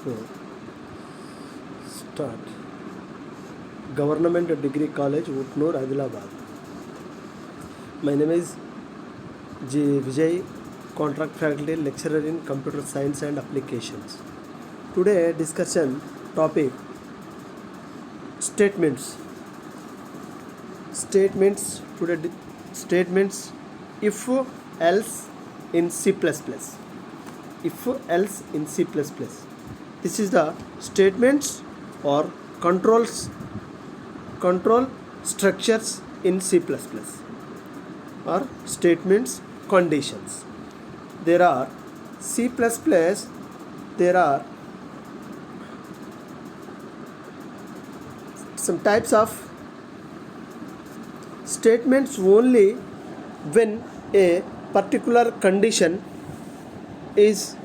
So, start. Government Degree College, Utnoor, Adilabad. My name is G. Vijay, Contract Faculty Lecturer in Computer Science and Applications. Today discussion topic statements. Statements today statements if else in C++. If else in C++. This is the statements or control structures in C++ or statements conditions. There are C++, there are some types of statements only when a particular condition is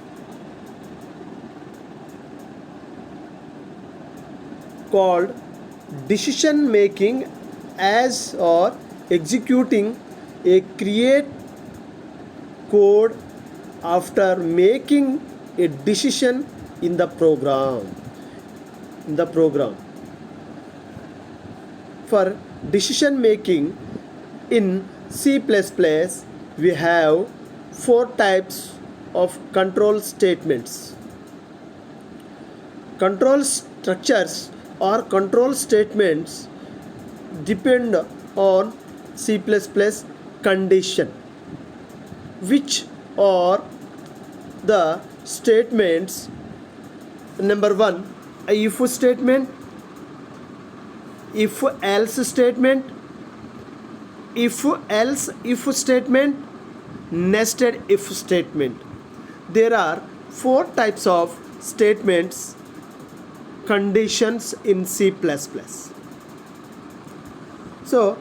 called decision making as or executing a create code after making a decision in the program. For decision making in C++, we have four types of control statements. Control structures or control statements depend on C++ condition, which are the statements. Number one, a if statement, if else statement, if else if statement, nested if statement. There are four types of statements conditions in C++. So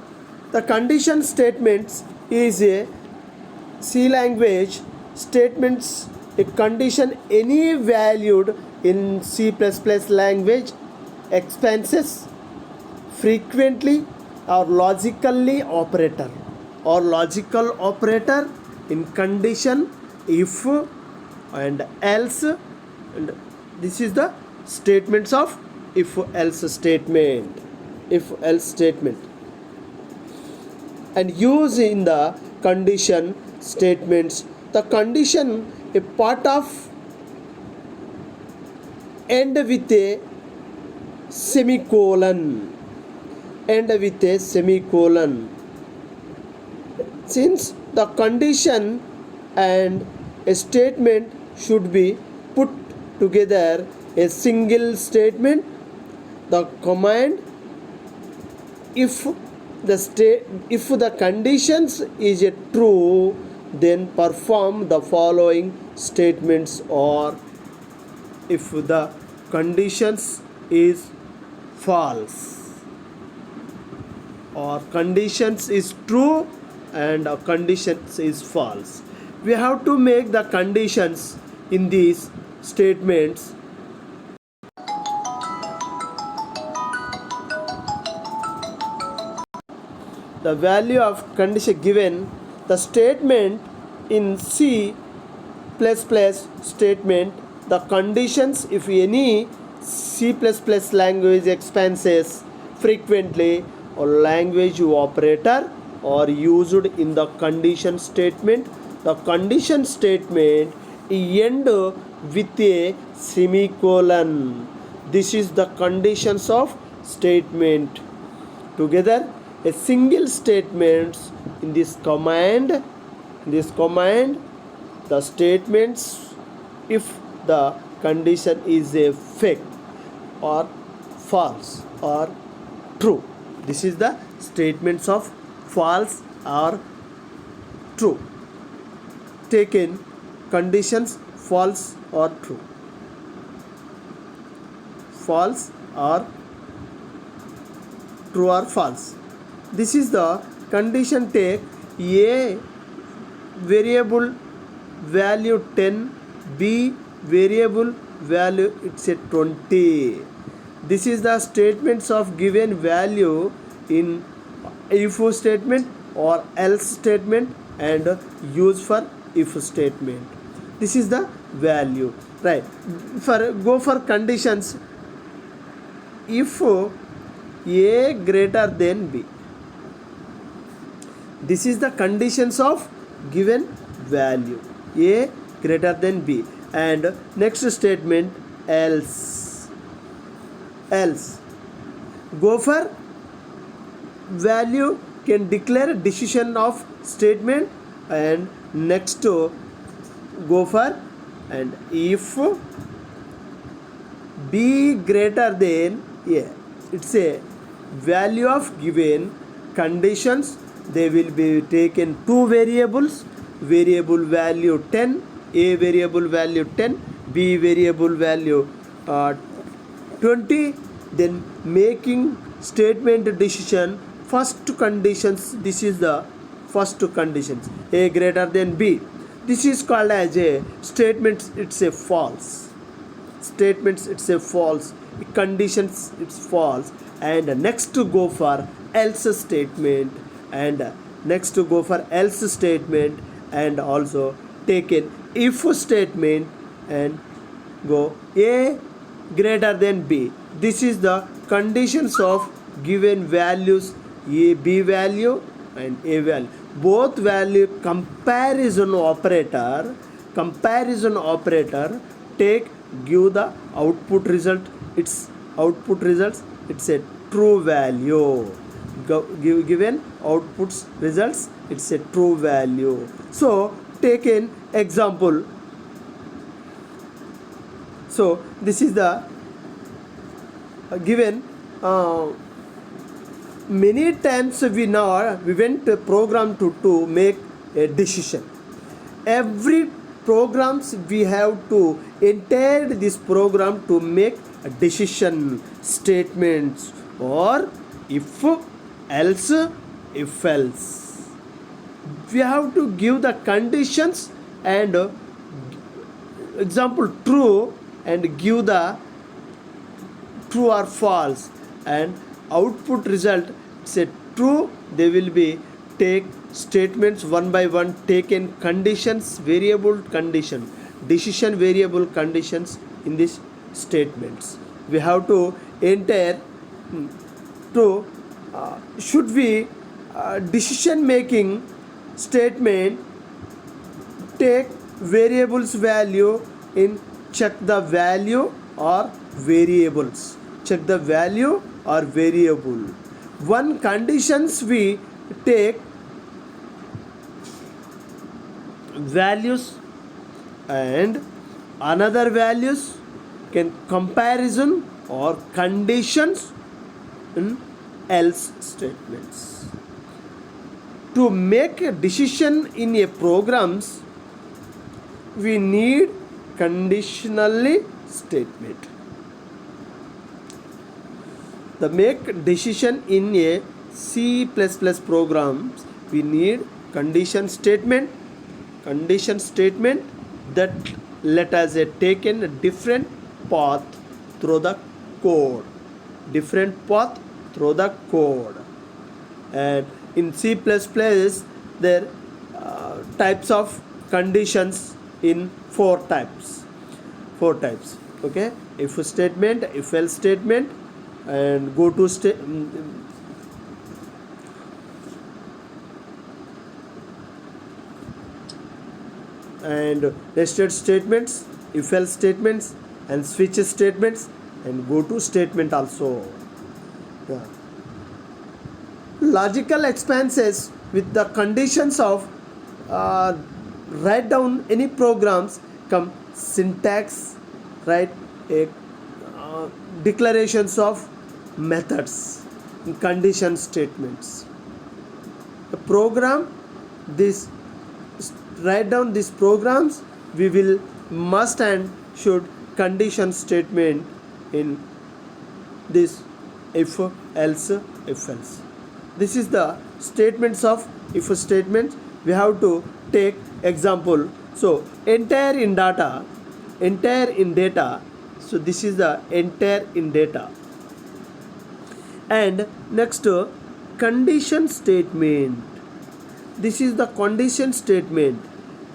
the condition statements is a C language statements. A condition any valued in C++ language expanses frequently or logically operator or logical operator in condition if and else, and this is the statements of if else statement. And use in the condition statements, the condition a part of end with a semicolon. Since the condition and a statement should be put together a single statement, the command if the conditions is a true, then perform the following statements, or if the conditions is false or conditions is true and conditions is false. We have to make the conditions in these statements. The value of condition given the statement in C++ statement, the conditions if any C++ language expanses frequently or language operator are used in the condition statement. The condition statement end with a semicolon. This is the conditions of statement. Together a single statement in this command, the statements if the condition is a fake or false or true. This is the statements of false or true. Taken conditions false or true. False or true or false. This is the condition. Take a variable value 10, b variable value it's a 20. This is the statements of given value in if statement or else statement and use for if statement. This is the value. right. For conditions, if a greater than b, this is the conditions of given value, a greater than b. And next statement, else. Go for value can declare decision of statement. And next to go for, and if b greater than a, it's a value of given conditions. They will be taken two variables, variable value 10, a variable value 10, b variable value 20. Then making statement decision, first conditions, this is the first conditions, a greater than b. This is called as a statement, it's a false. Statements, it's a false. Conditions, it's false. And next to go for else statement, and next to go for else statement, and also take an if statement and go a greater than b. This is the conditions of given values, a b value and a value. Both value comparison operator take give the output result. Its output results, it's a true value. Given outputs results, it's a true value. So take an example. So this is the given. Many times we went a program to make a decision. Every programs we have to enter this program to make a decision statements, or if else, if else. We have to give the conditions and example true, and give the true or false, and output result, say true. They will be take statements one by one, taken conditions, variable condition, decision variable conditions in these statements. We have to enter to should we decision making statement take variables value in check the value or variables, check the value or variable. One conditions we take values, and another values can comparison or conditions in else statements. To make a decision in a programs, we need conditionally statement. The make decision in a C++ programs, we need condition statement that let us taken a different path through the code, and in C++ there types of conditions in four types. Okay, if statement, if else statement, and go to and nested statements, if else statements, and switch statements, and go to statement also. Yeah. Logical expanses with the conditions of write down any programs come syntax, write a declarations of methods in condition statements. The program, this write down these programs, we will must and should condition statement in this if else. This is the statements of if statements. We have to take example. So enter in data. So this is the enter in data. And next condition statement. This is the condition statement.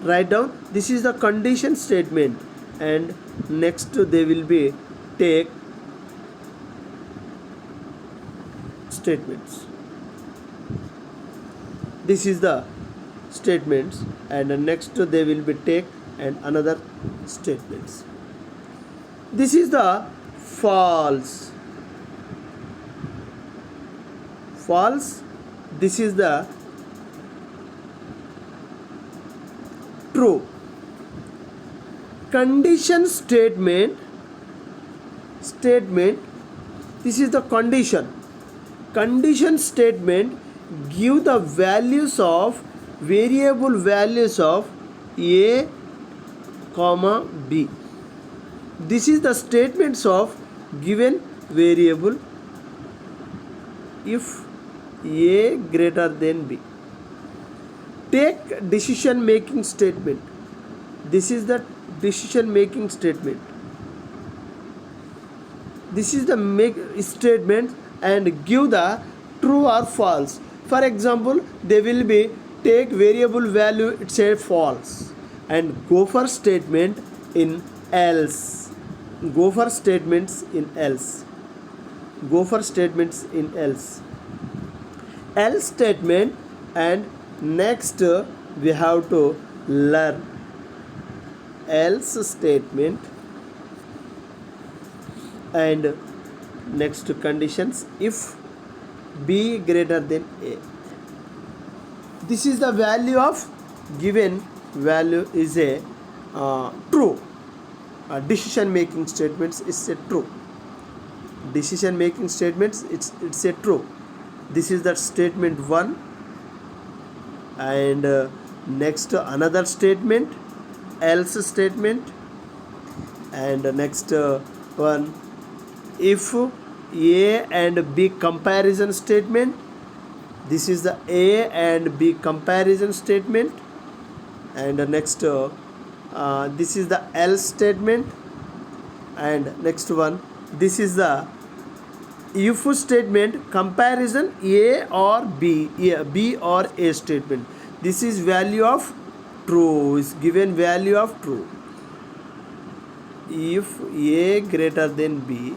Write down, this is the condition statement. and next they will be take statements. This is the statements, and next they will be take and another statements. This is the false. False. This is the true. Condition statement. This is the condition. Condition statement give the values of variable values of a comma b. This is the statements of given variable if a greater than b. Take decision making statement. This is the decision making statement. This is the make statement and give the true or false. For example, they will be take variable value, it's a false, and go for statement in else. Go for statements in else. Go for statements in else. Else statement, and next we have to learn else statement, and next conditions if b greater than a. This is the value of given value is a true. Decision making statements is a true. Decision making statements it's a true. This is the statement 1, and next another statement else statement, and next one if a and b comparison statement. This is the a and b comparison statement, and next this is the else statement, and next one this is the if statement comparison a or b, b or a statement. This is value of true, is given value of true. If a greater than b,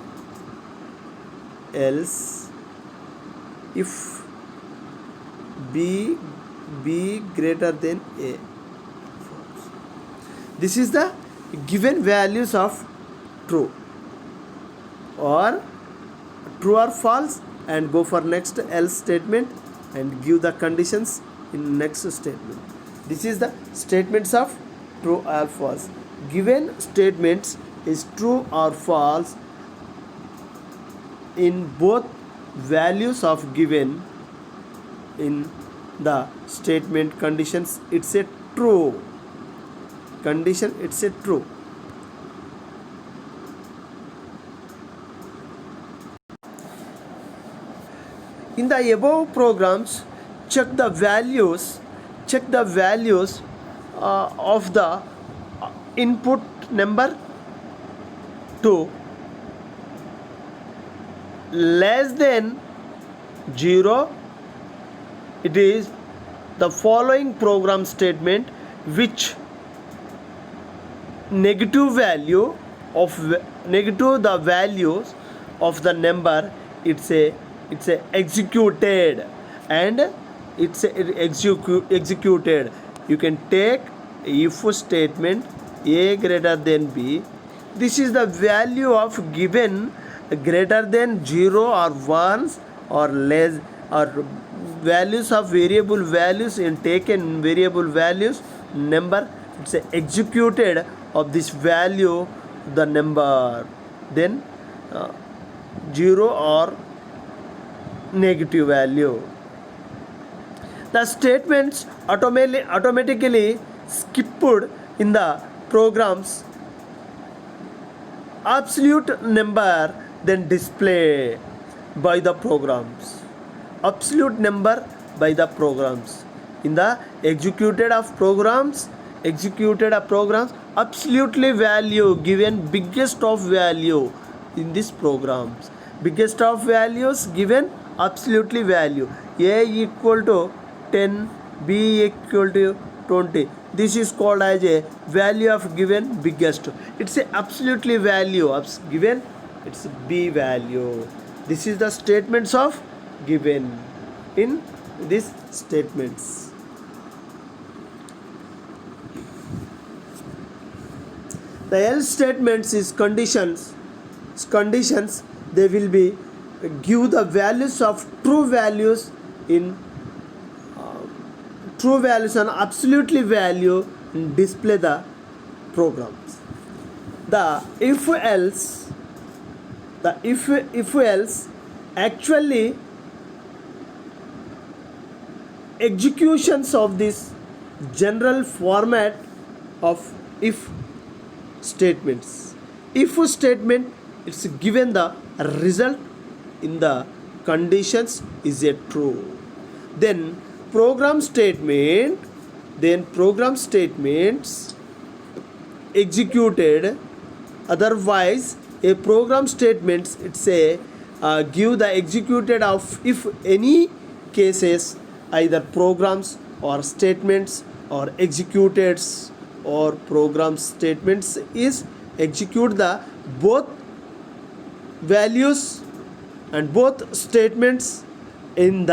else if b greater than a. This is the given values of true or true or false, and go for next else statement and give the conditions in next statement. This is the statements of true or false. Given statements is true or false in both values of given. In the statement conditions it's a true condition, it's a true. In the above programs, check the values of the input number to less than 0. It is the following program statement which negative value the values of the number it's a executed, and it's executed. You can take if statement a greater than b. This is the value of given greater than 0 or 1s or less, or values of variable values in taken variable values number. It's executed of this value the number, then 0 or negative value. The statements automatically skipped in the programs absolute number then display by the programs. Absolute number by the programs. In the executed programs absolutely value given biggest of value in these programs. Biggest of values given absolutely value. A equal to 10, B equal to 20. This is called as a value of given biggest. It's a absolutely value of given. It's B value. This is the statements of given in these statements. The else statements is conditions. Conditions, they will be give the values of true values in true values and absolutely value and display the programs. The if else actually executions of this general format of if statements. If statement, it's given the result in the conditions is a true. Then program statements executed. Otherwise, a program statement, it's a give the executed of if any cases, either programs or statements or executed or program statements is execute the both values and both statements in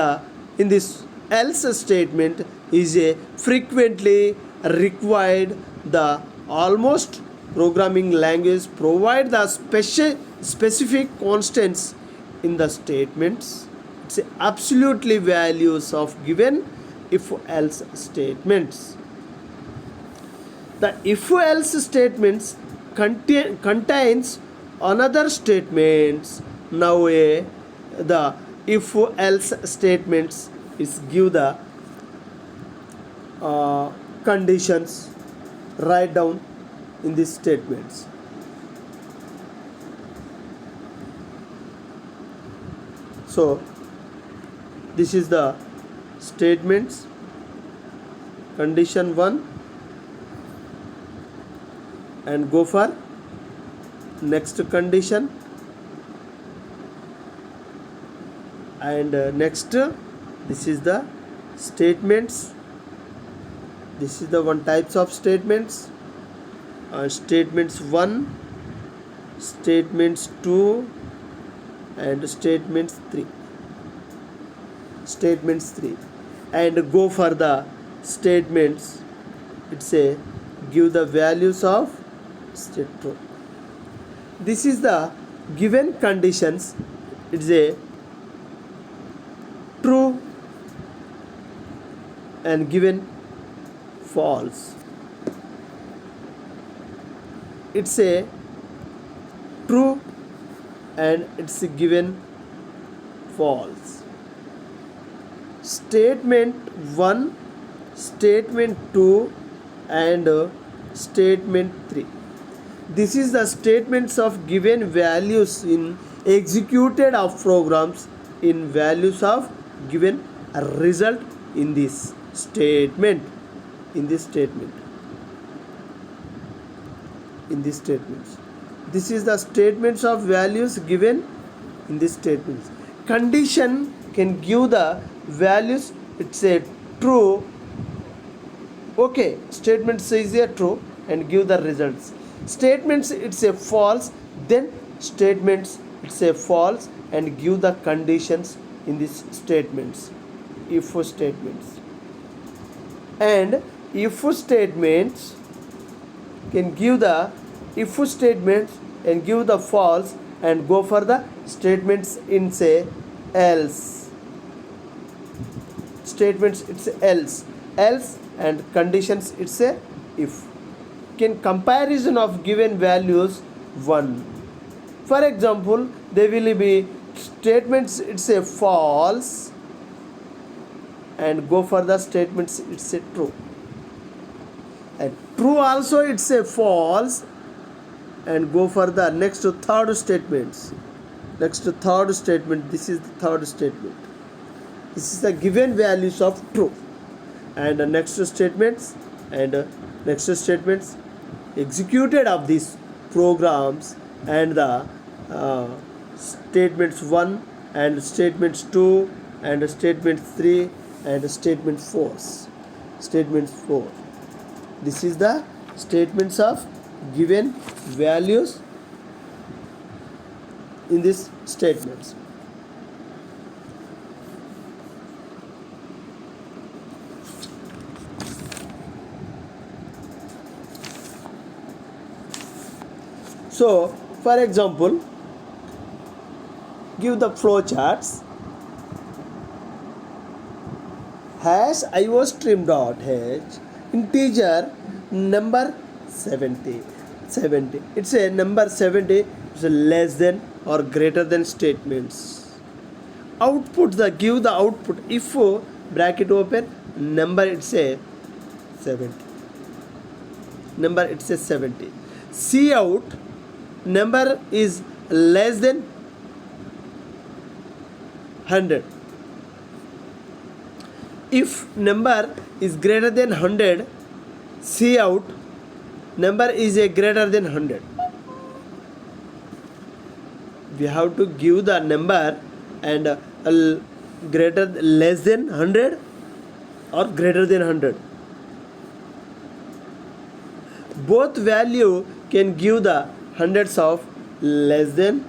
this else statement is a frequently required. The almost programming language provide the specific constants in the statements. It's absolutely values of given if else statements. The if else statements contains another statements. Now the if else statements is give the conditions, write down in these statements. So this is the statements. Condition 1 and go for next condition, and next this is the statements. This is the one types of statements. Statements 1, statements 2 and statements 3. Statements 3 and go for the statements. It's a give the values of state true. This is the given conditions. It's a true and given false. It's a true and it's a given false. Statement 1, statement 2 and statement 3. This is the statements of given values in executed of programs in values of given result in this statement. In these statements, this is the statements of values given in these statements. Condition can give the values. It's a true. Okay, statement says a true and give the results. Statements it's a false. Then statements it's a false and give the conditions in these statements. If statements and if statements can give the if statements and give the false and go for the statements in say else. Statements it's else and conditions it's a if. Can comparison of given values 1. For example, there will be statements it's a false and go for the statements it's a true, and true also it's a false and go for the next to third statements. Next to third statement, this is the third statement. This is the given values of true and the next statements and next statements executed of these programs and the statements 1 and statements 2 and statement 3 and statement 4. Statement 4. This is the statements of given values in these statements. So for example, give the flow charts. Hash iostream dot h integer number 70. It's a number 70 is less than or greater than statements. Output, the give the output. If bracket open, number it's a 70. Number it's a 70. See out, number is less than 100. If number is greater than 100, see out, number is a greater than 100. We have to give the number and greater less than 100 or greater than 100. Both value can give the hundreds of less than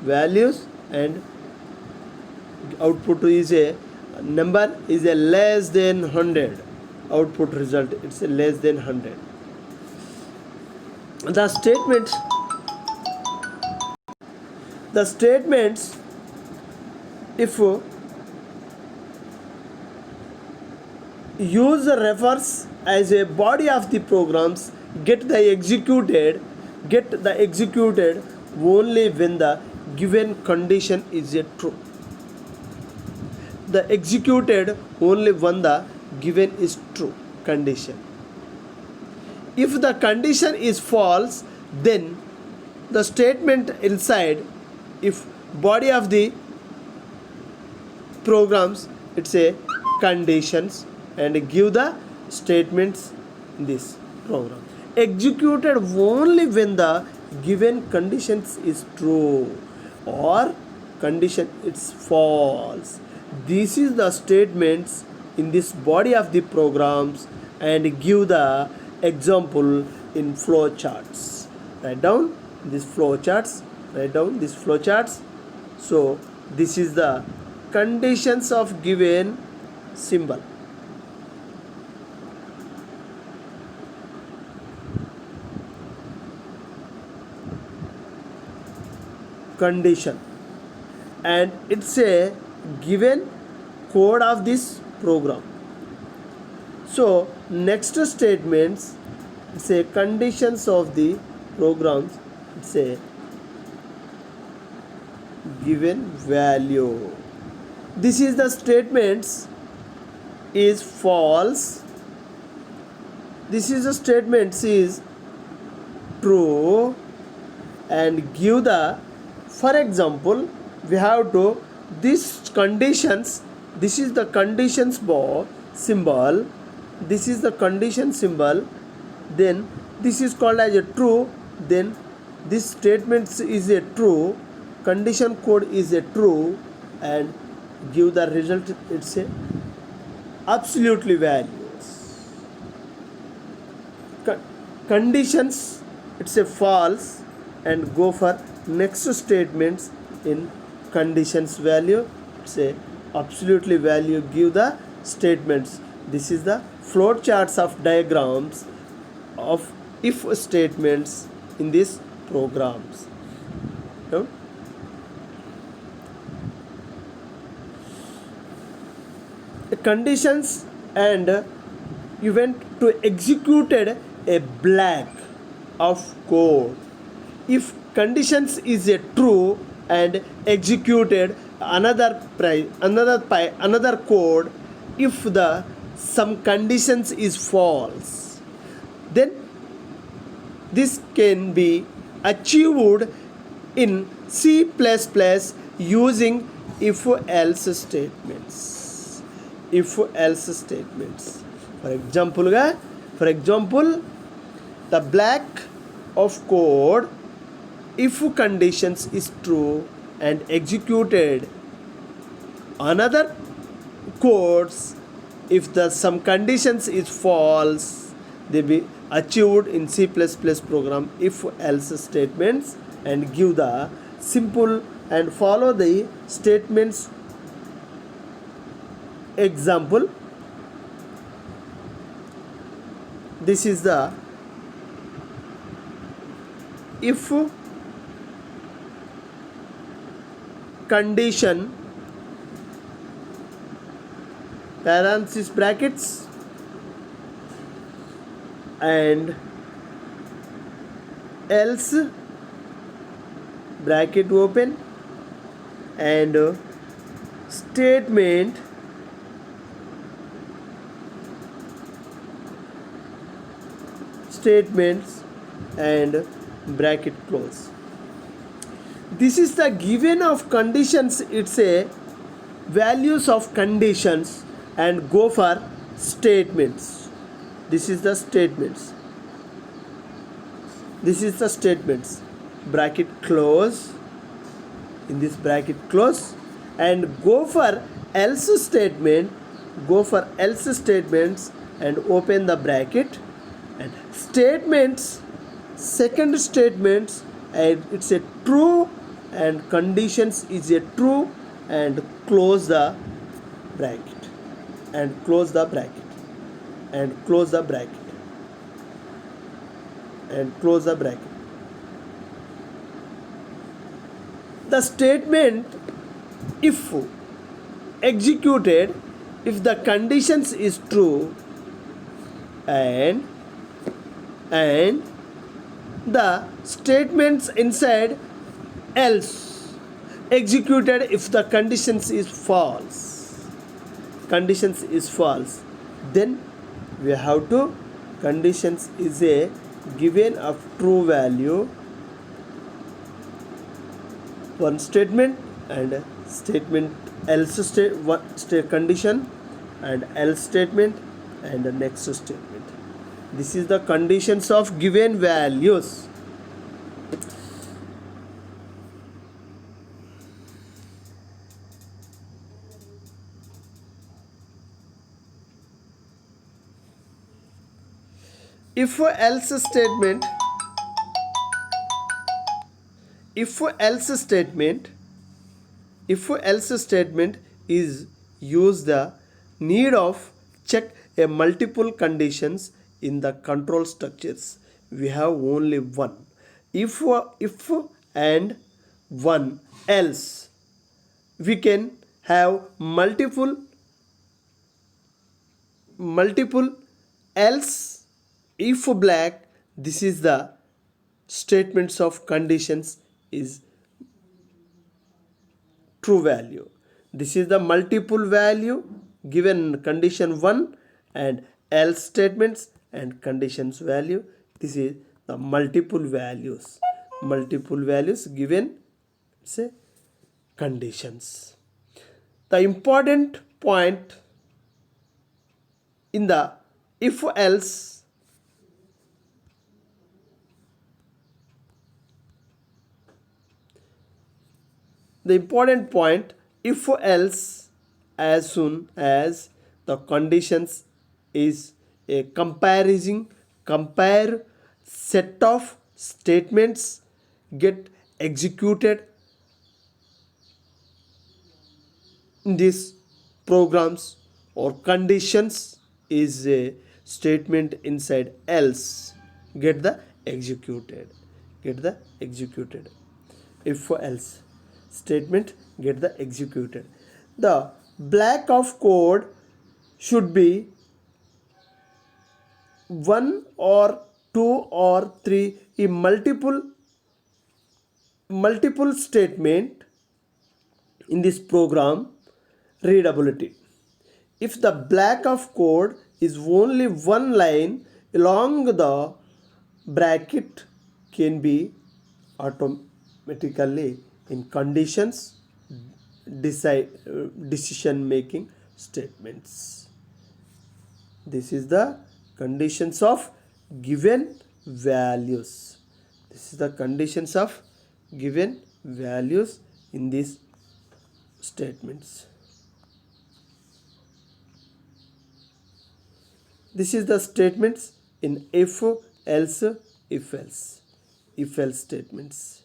values, and output is a number is a less than 100. Output result, it's a less than 100. The statements, if user refers as a body of the programs, get the executed only when the given condition is a true. The executed only when the given is true condition. If the condition is false, then the statement inside, if body of the programs, it's a conditions, and give the statements in this program. Executed only when the given conditions is true or condition it's false. This is the statements in this body of the programs, and give the example in flow charts. Write down these flow charts. So this is the conditions of given symbol. Condition, and it's a given code of this program. So next statements, it's a conditions of the programs, it's a given value. This is the statements is false. This is the statements is true, and give the, for example, we have to these conditions. This is the conditions symbol. This is the condition symbol. Then this is called as a true. Then this statement is a true. Condition code is a true, and give the result. It's a absolutely values. Conditions, it's a false, and go for next statements in conditions value, it's a absolutely value, give the statements. This is the flow charts of diagrams of if statements in these programs. Okay? Conditions, and you went to executed a block of code. If conditions is a true and executed another code, if the some conditions is false, then this can be achieved in C++ using if else statements. For example, the block of code, if conditions is true and executed another codes, if the some conditions is false, they be achieved in C++ program if else statements, and give the simple and follow the statements. Example, this is the if condition parenthesis brackets and else bracket open and statements and bracket close. This is the given of conditions. It's a values of conditions and go for statements. This is the statements. This is the statements. Bracket close. In this bracket close and go for else statement. Go for else statements and open the bracket and statements. Second statements, and it's a true and conditions is a true and close the bracket and close the bracket and close the bracket and close the bracket. The statement if executed if the conditions is true and the statements inside else executed if the conditions is false. Conditions is false, then we have to conditions is a given of true value, one statement and statement else condition and else statement and the next statement. This is the conditions of given values. If else statement is use the need of check a multiple conditions in the control structures. We have only one. If and one else, we can have multiple else. If black, this is the statements of conditions is true value. This is the multiple value given condition 1 and else statements and conditions value. This is the multiple values given say conditions. The important point in the if else, the important point if else as soon as the conditions is a compare set of statements get executed in these programs or conditions is a statement inside else get the executed if else statement get the executed. The block of code should be 1 or 2 or 3 in multiple statement in this program readability. If the block of code is only one line along the bracket can be automatically in conditions decision making statements. This is the conditions of given values. This is the conditions of given values in these statements. This is the statements in if else if else statements.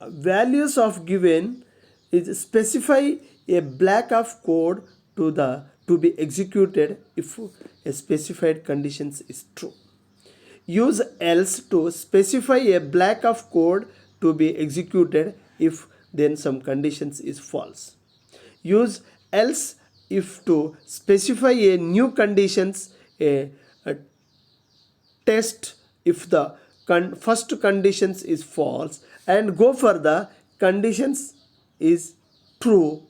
Values of given is specify a block of code to be executed if a specified conditions is true. Use else to specify a block of code to be executed if then some conditions is false. Use else if to specify a new conditions, a test if the first conditions is false, and go for the conditions is true,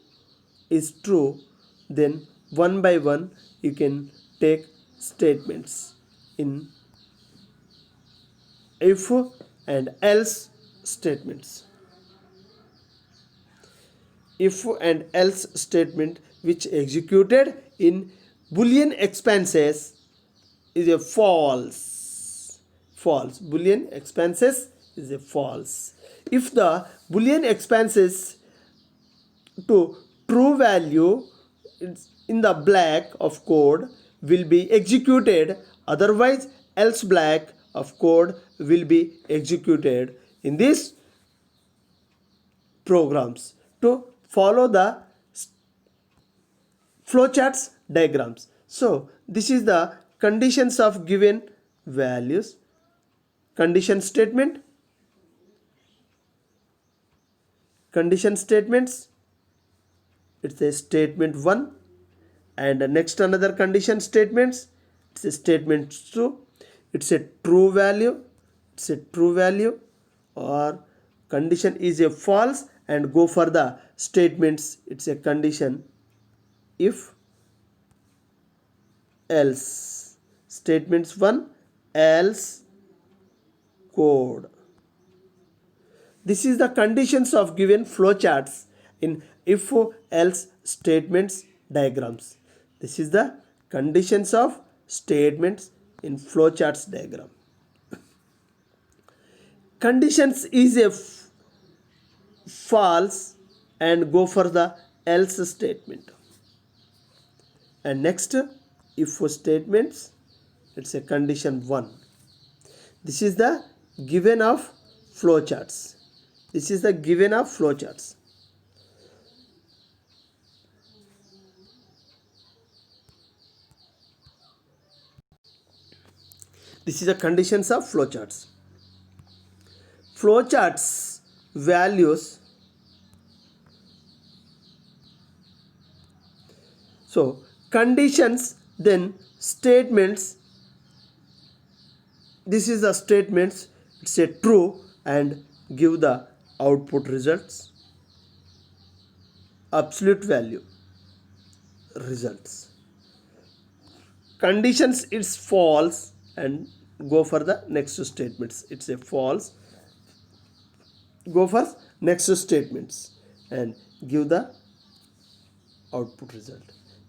then one by one you can take statements in if and else statements. If and else statement which executed in boolean expanses is a false. Boolean expanses is a false. If the boolean expanses to true value in the block of code will be executed, otherwise else block of code will be executed in these programs to follow the flowcharts diagrams. So this is the conditions of given values. Condition statements, it's a statement 1, and next another condition statements, it's a statement 2, it's a true value, or condition is a false, and go for the statements, it's a condition if else. Statements 1 else code. This is the conditions of given flowcharts in if else statements diagrams. This is the conditions of statements in flowcharts diagram. Conditions is a false, and go for the else statement. And next if statements, it's a condition 1. This is the given of flowcharts. This is the given of flowcharts. This is the conditions of flowcharts. Flowcharts values. So conditions, then statements. This is the statements, it's a true, and give the output results, absolute value results. Conditions is false, and go for the next statements, it's a false, go for next statements and give the output result.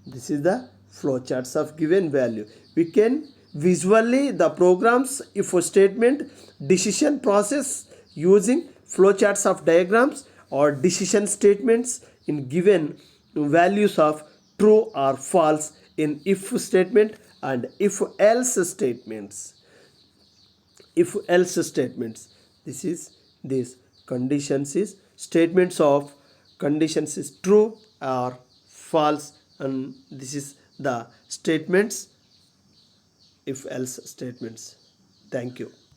This is the flowcharts of given value. We can visually the programs if a statement decision process using flowcharts of diagrams or decision statements in given values of true or false in if statement and if else statements. If else statements, this is this conditions is statements of conditions is true or false, and this is the statements if else statements. Thank you.